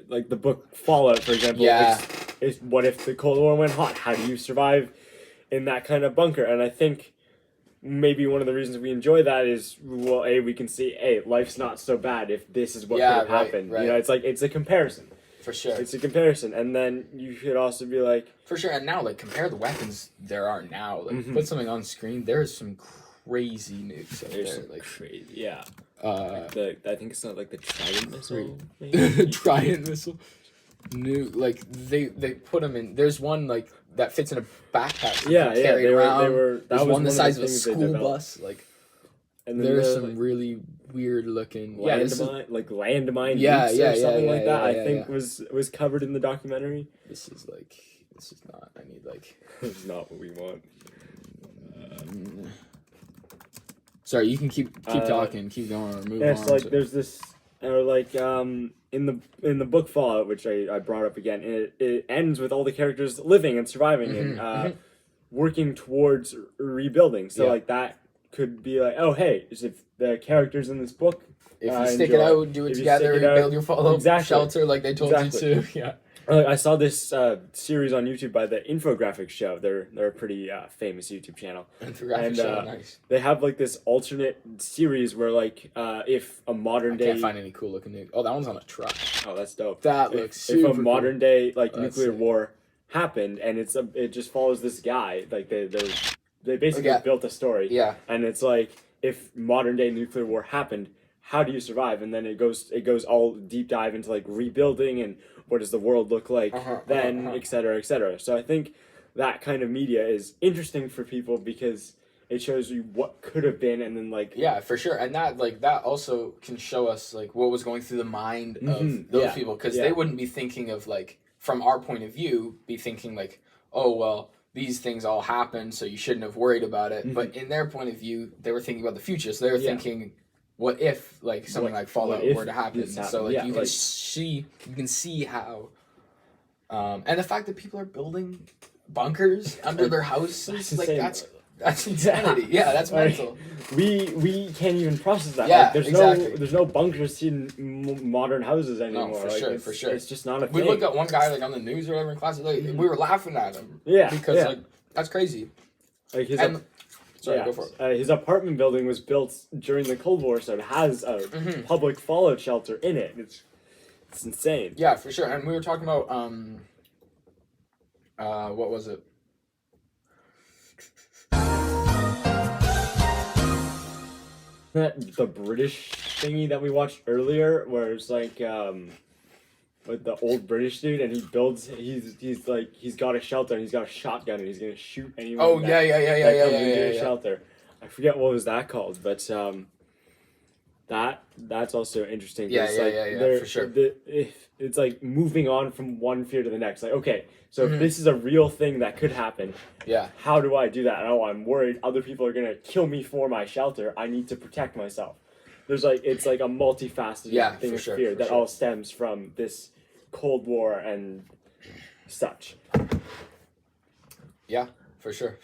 like the book Fallout, for example. Yeah. Is what if the Cold War went hot? How do you survive in that kind of bunker? And I think maybe one of the reasons we enjoy that is, well, we can see, life's not so bad if this is what could have happened. Right. You know, it's a comparison. For sure. It's a comparison. And then you could also be like... For sure. And now, like, compare the weapons there are now. Like, put something on screen. There's some crazy nukes out there. Like, crazy, yeah. I think it's not like the Trident missile. Trident missile. Like, they put them in... There's one, like, that fits in a backpack. They were There's one the size of a school bus. Like, and there's some really weird looking landmine nukes or something like that. I think was covered in the documentary. This is not. I need like. This is not what we want. Sorry, you can keep talking, keep going, or move on. So like there's this, in the book Fallout, which I brought up again, it ends with all the characters living and surviving and working towards rebuilding. So like that could be like, oh hey, if the characters in this book, if you stick it out, do it together, rebuild your Fallout shelter like they told you to. Yeah. I saw this series on YouTube by the Infographics Show. They're a pretty famous YouTube channel. Infographics Show, nice. They have like this alternate series where like if a modern day... I can't find any cool looking nuke. Oh, that one's on a truck. Oh, that's dope. That looks super If a modern day like nuclear sick. war happened and it just follows this guy, like they basically built a story. Yeah. And it's like, if modern day nuclear war happened, how do you survive? And then it goes all deep dive into like rebuilding and what does the world look like then, et cetera, et cetera. So I think that kind of media is interesting for people because it shows you what could have been and then like... Yeah, for sure. And that also can show us like what was going through the mind of those people, because they wouldn't be thinking of like, from our point of view, be thinking like, oh, well, these things all happened, so you shouldn't have worried about it. But in their point of view, they were thinking about the future. So they were thinking, what if like something like Fallout were to happen? So like you can see how, and the fact that people are building bunkers under their houses, like that's insanity. Yeah, that's mental. We can't even process that. Yeah, like, there's no bunkers in modern houses anymore. No, for sure. It's just not a thing. We looked at one guy like on the news or whatever in class. Like, we were laughing at him. Yeah, because like that's crazy. Like go for it. His apartment building was built during the Cold War, so it has a public fallout shelter in it. It's insane. Yeah, for sure. And we were talking about what was it? The British thingy that we watched earlier, where it's like with the old British dude, and he's got a shelter and he's got a shotgun and he's gonna shoot anyone. Oh yeah. Shelter. I forget what was that called, but that's also interesting. Yeah, for sure. It's like moving on from one fear to the next. Like, okay, so if this is a real thing that could happen, how do I do that? Oh, I'm worried other people are gonna kill me for my shelter. I need to protect myself. It's like a multifaceted thing of fear that all stems from this Cold War and such. Yeah, for sure.